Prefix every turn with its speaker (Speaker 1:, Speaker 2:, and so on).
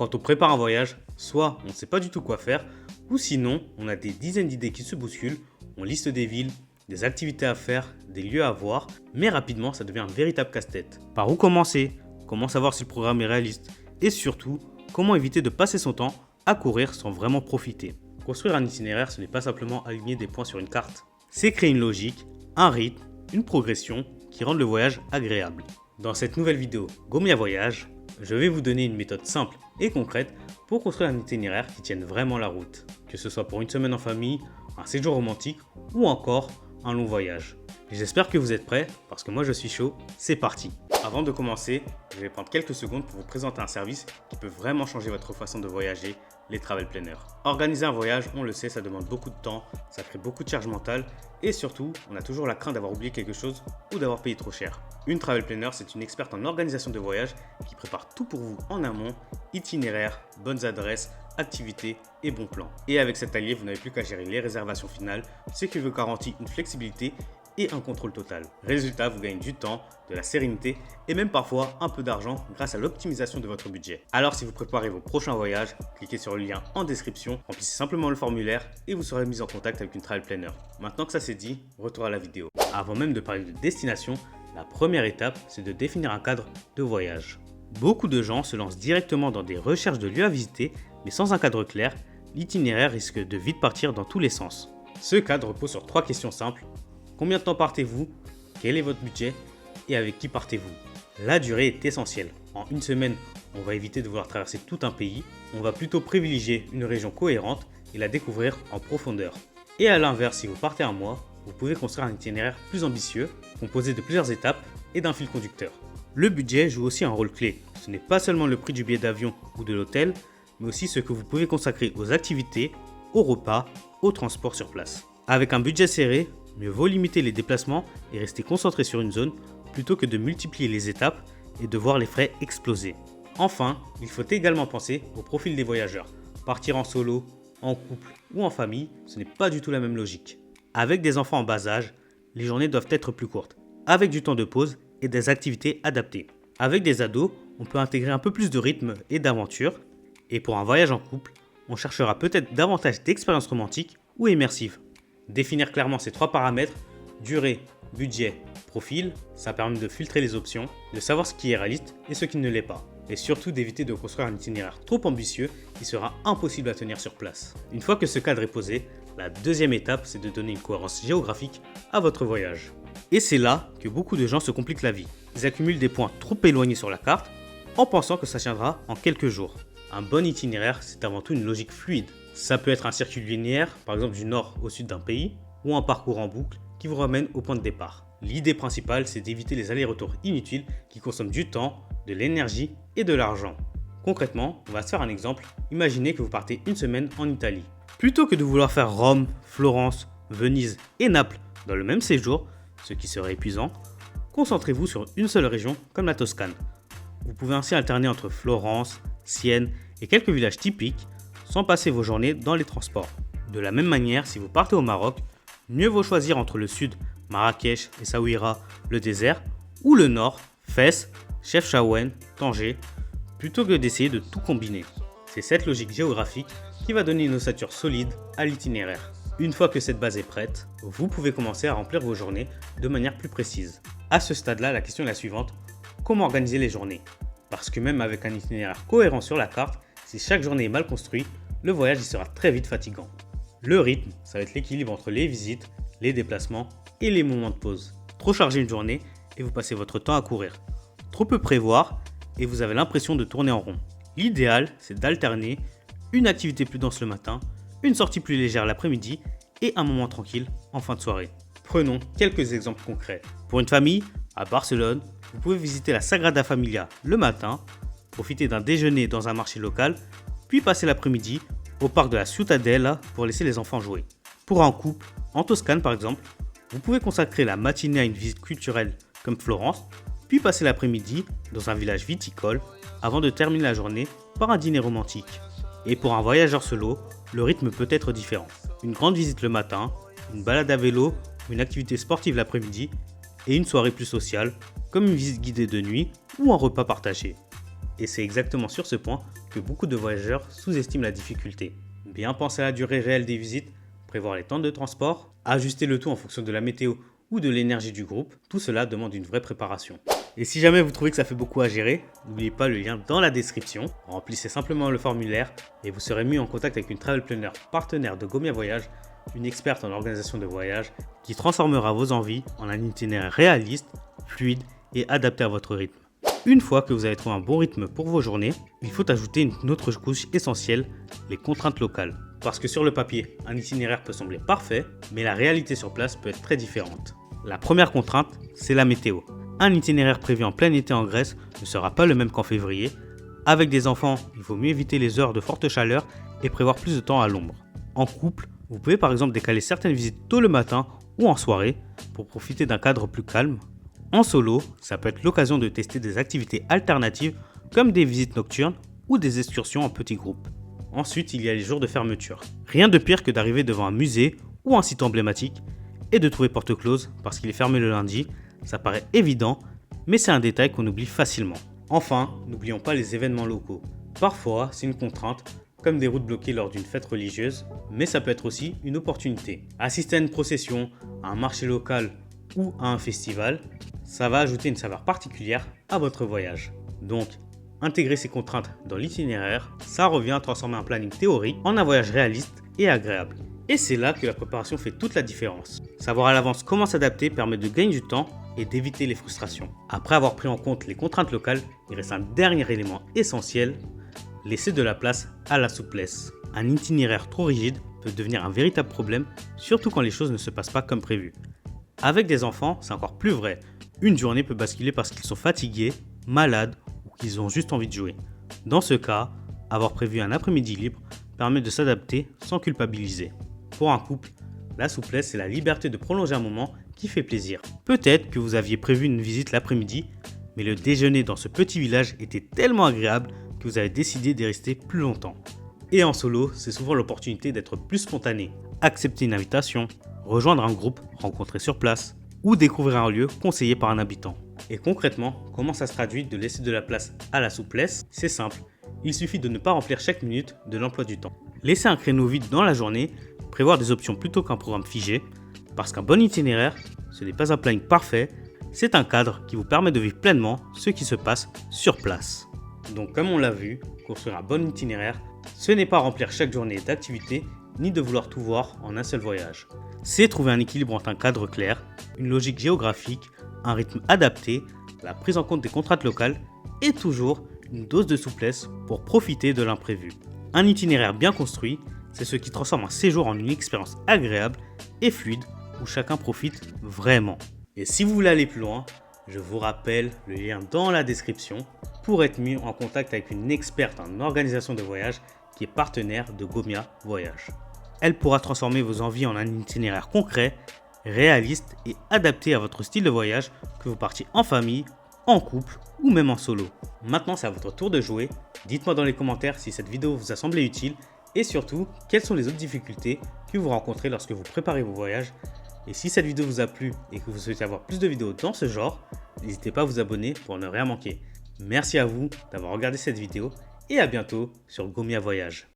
Speaker 1: Quand on prépare un voyage, soit on ne sait pas du tout quoi faire, ou sinon on a des dizaines d'idées qui se bousculent, on liste des villes, des activités à faire, des lieux à voir, mais rapidement ça devient un véritable casse-tête. Par où commencer? Comment savoir si le programme est réaliste? Et surtout, comment éviter de passer son temps à courir sans vraiment profiter? Construire un itinéraire, ce n'est pas simplement aligner des points sur une carte, c'est créer une logique, un rythme, une progression qui rendent le voyage agréable. Dans cette nouvelle vidéo Gomia Voyage, je vais vous donner une méthode simple et concrète pour construire un itinéraire qui tienne vraiment la route. Que ce soit pour une semaine en famille, un séjour romantique ou encore un long voyage. J'espère que vous êtes prêts parce que moi je suis chaud, c'est parti. Avant de commencer, je vais prendre quelques secondes pour vous présenter un service qui peut vraiment changer votre façon de voyager, les travel planners. Organiser un voyage, on le sait, ça demande beaucoup de temps, ça crée beaucoup de charge mentale et surtout, on a toujours la crainte d'avoir oublié quelque chose ou d'avoir payé trop cher. Une travel planner, c'est une experte en organisation de voyage qui prépare tout pour vous en amont, itinéraire, bonnes adresses, activités et bons plans. Et avec cet allié, vous n'avez plus qu'à gérer les réservations finales, ce qui vous garantit une flexibilité et un contrôle total. Résultat, vous gagnez du temps, de la sérénité et même parfois un peu d'argent grâce à l'optimisation de votre budget. Alors si vous préparez vos prochains voyages, cliquez sur le lien en description, remplissez simplement le formulaire et vous serez mis en contact avec une travel planner. Maintenant que ça c'est dit, retour à la vidéo. Avant même de parler de destination, la première étape, c'est de définir un cadre de voyage. Beaucoup de gens se lancent directement dans des recherches de lieux à visiter, mais sans un cadre clair, l'itinéraire risque de vite partir dans tous les sens. Ce cadre repose sur 3 questions simples. Combien de temps partez-vous? Quel est votre budget? Et avec qui partez-vous? La durée est essentielle. En une semaine, on va éviter de vouloir traverser tout un pays. On va plutôt privilégier une région cohérente et la découvrir en profondeur. Et à l'inverse, si vous partez un mois, vous pouvez construire un itinéraire plus ambitieux, composé de plusieurs étapes et d'un fil conducteur. Le budget joue aussi un rôle clé. Ce n'est pas seulement le prix du billet d'avion ou de l'hôtel, mais aussi ce que vous pouvez consacrer aux activités, aux repas, au transport sur place. Avec un budget serré, mieux vaut limiter les déplacements et rester concentré sur une zone plutôt que de multiplier les étapes et de voir les frais exploser. Enfin, il faut également penser au profil des voyageurs. Partir en solo, en couple ou en famille, ce n'est pas du tout la même logique. Avec des enfants en bas âge, les journées doivent être plus courtes, avec du temps de pause et des activités adaptées. Avec des ados, on peut intégrer un peu plus de rythme et d'aventure. Et pour un voyage en couple, on cherchera peut-être davantage d'expériences romantiques ou immersives. Définir clairement ces 3 paramètres, durée, budget, profil, ça permet de filtrer les options, de savoir ce qui est réaliste et ce qui ne l'est pas. Et surtout d'éviter de construire un itinéraire trop ambitieux qui sera impossible à tenir sur place. Une fois que ce cadre est posé, la deuxième étape, c'est de donner une cohérence géographique à votre voyage. Et c'est là que beaucoup de gens se compliquent la vie. Ils accumulent des points trop éloignés sur la carte en pensant que ça tiendra en quelques jours. Un bon itinéraire, c'est avant tout une logique fluide. Ça peut être un circuit linéaire, par exemple du nord au sud d'un pays, ou un parcours en boucle qui vous ramène au point de départ. L'idée principale, c'est d'éviter les allers-retours inutiles qui consomment du temps, de l'énergie et de l'argent. Concrètement, on va se faire un exemple. Imaginez que vous partez une semaine en Italie. Plutôt que de vouloir faire Rome, Florence, Venise et Naples dans le même séjour, ce qui serait épuisant, concentrez-vous sur une seule région comme la Toscane. Vous pouvez ainsi alterner entre Florence, Sienne et quelques villages typiques sans passer vos journées dans les transports. De la même manière, si vous partez au Maroc, mieux vaut choisir entre le sud, Marrakech, Essaouira, le désert, ou le nord, Fès, Chefchaouen, Tanger, plutôt que d'essayer de tout combiner. C'est cette logique géographique qui va donner une ossature solide à l'itinéraire. Une fois que cette base est prête, vous pouvez commencer à remplir vos journées de manière plus précise. À ce stade-là, la question est la suivante: comment organiser les journées? Parce que même avec un itinéraire cohérent sur la carte, si chaque journée est mal construite, le voyage y sera très vite fatigant. Le rythme, ça va être l'équilibre entre les visites, les déplacements et les moments de pause. Trop charger une journée et vous passez votre temps à courir. Trop peu prévoir et vous avez l'impression de tourner en rond. L'idéal, c'est d'alterner une activité plus dense le matin, une sortie plus légère l'après-midi et un moment tranquille en fin de soirée. Prenons quelques exemples concrets. Pour une famille, à Barcelone, vous pouvez visiter la Sagrada Familia le matin, profiter d'un déjeuner dans un marché local, puis passer l'après-midi au parc de la Ciutadella pour laisser les enfants jouer. Pour un couple, en Toscane par exemple, vous pouvez consacrer la matinée à une visite culturelle comme Florence, puis passer l'après-midi dans un village viticole avant de terminer la journée par un dîner romantique. Et pour un voyageur solo, le rythme peut être différent. Une grande visite le matin, une balade à vélo ou une activité sportive l'après-midi et une soirée plus sociale comme une visite guidée de nuit ou un repas partagé. Et c'est exactement sur ce point que beaucoup de voyageurs sous-estiment la difficulté. Bien penser à la durée réelle des visites, prévoir les temps de transport, ajuster le tout en fonction de la météo ou de l'énergie du groupe, tout cela demande une vraie préparation. Et si jamais vous trouvez que ça fait beaucoup à gérer, n'oubliez pas le lien dans la description. Remplissez simplement le formulaire et vous serez mis en contact avec une travel planner partenaire de Gomia Voyage, une experte en organisation de voyage qui transformera vos envies en un itinéraire réaliste, fluide et adapté à votre rythme. Une fois que vous avez trouvé un bon rythme pour vos journées, il faut ajouter une autre couche essentielle, les contraintes locales. Parce que sur le papier, un itinéraire peut sembler parfait, mais la réalité sur place peut être très différente. La première contrainte, c'est la météo. Un itinéraire prévu en plein été en Grèce ne sera pas le même qu'en février. Avec des enfants, il vaut mieux éviter les heures de forte chaleur et prévoir plus de temps à l'ombre. En couple, vous pouvez par exemple décaler certaines visites tôt le matin ou en soirée pour profiter d'un cadre plus calme. En solo, ça peut être l'occasion de tester des activités alternatives comme des visites nocturnes ou des excursions en petits groupes. Ensuite, il y a les jours de fermeture. Rien de pire que d'arriver devant un musée ou un site emblématique et de trouver porte close parce qu'il est fermé le lundi. Ça paraît évident, mais c'est un détail qu'on oublie facilement. Enfin, n'oublions pas les événements locaux. Parfois, c'est une contrainte, comme des routes bloquées lors d'une fête religieuse, mais ça peut être aussi une opportunité. Assister à une procession, à un marché local ou à un festival, ça va ajouter une saveur particulière à votre voyage. Donc, intégrer ces contraintes dans l'itinéraire, ça revient à transformer un planning théorique en un voyage réaliste et agréable. Et c'est là que la préparation fait toute la différence. Savoir à l'avance comment s'adapter permet de gagner du temps et d'éviter les frustrations. Après avoir pris en compte les contraintes locales, il reste un dernier élément essentiel, laisser de la place à la souplesse. Un itinéraire trop rigide peut devenir un véritable problème, surtout quand les choses ne se passent pas comme prévu. Avec des enfants, c'est encore plus vrai. Une journée peut basculer parce qu'ils sont fatigués, malades ou qu'ils ont juste envie de jouer. Dans ce cas, avoir prévu un après-midi libre permet de s'adapter sans culpabiliser. Pour un couple, la souplesse et la liberté de prolonger un moment qui fait plaisir. Peut-être que vous aviez prévu une visite l'après-midi, mais le déjeuner dans ce petit village était tellement agréable que vous avez décidé d'y rester plus longtemps. Et en solo, c'est souvent l'opportunité d'être plus spontané. Accepter une invitation, rejoindre un groupe rencontré sur place ou découvrir un lieu conseillé par un habitant. Et concrètement, comment ça se traduit de laisser de la place à la souplesse? C'est simple, il suffit de ne pas remplir chaque minute de l'emploi du temps. Laisser un créneau vide dans la journée, prévoir des options plutôt qu'un programme figé, parce qu'un bon itinéraire, ce n'est pas un planning parfait, c'est un cadre qui vous permet de vivre pleinement ce qui se passe sur place. Donc comme on l'a vu, construire un bon itinéraire, ce n'est pas remplir chaque journée d'activités, ni de vouloir tout voir en un seul voyage. C'est trouver un équilibre entre un cadre clair, une logique géographique, un rythme adapté, la prise en compte des contraintes locales et toujours une dose de souplesse pour profiter de l'imprévu. Un itinéraire bien construit, c'est ce qui transforme un séjour en une expérience agréable et fluide où chacun profite vraiment. Et si vous voulez aller plus loin, je vous rappelle le lien dans la description pour être mis en contact avec une experte en organisation de voyage qui est partenaire de Gomia Voyage. Elle pourra transformer vos envies en un itinéraire concret, réaliste et adapté à votre style de voyage, que vous partiez en famille, en couple ou même en solo. Maintenant, c'est à votre tour de jouer. Dites-moi dans les commentaires si cette vidéo vous a semblé utile et surtout, quelles sont les autres difficultés que vous rencontrez lorsque vous préparez vos voyages. Et si cette vidéo vous a plu et que vous souhaitez avoir plus de vidéos dans ce genre, n'hésitez pas à vous abonner pour ne rien manquer. Merci à vous d'avoir regardé cette vidéo et à bientôt sur Gomia Voyage.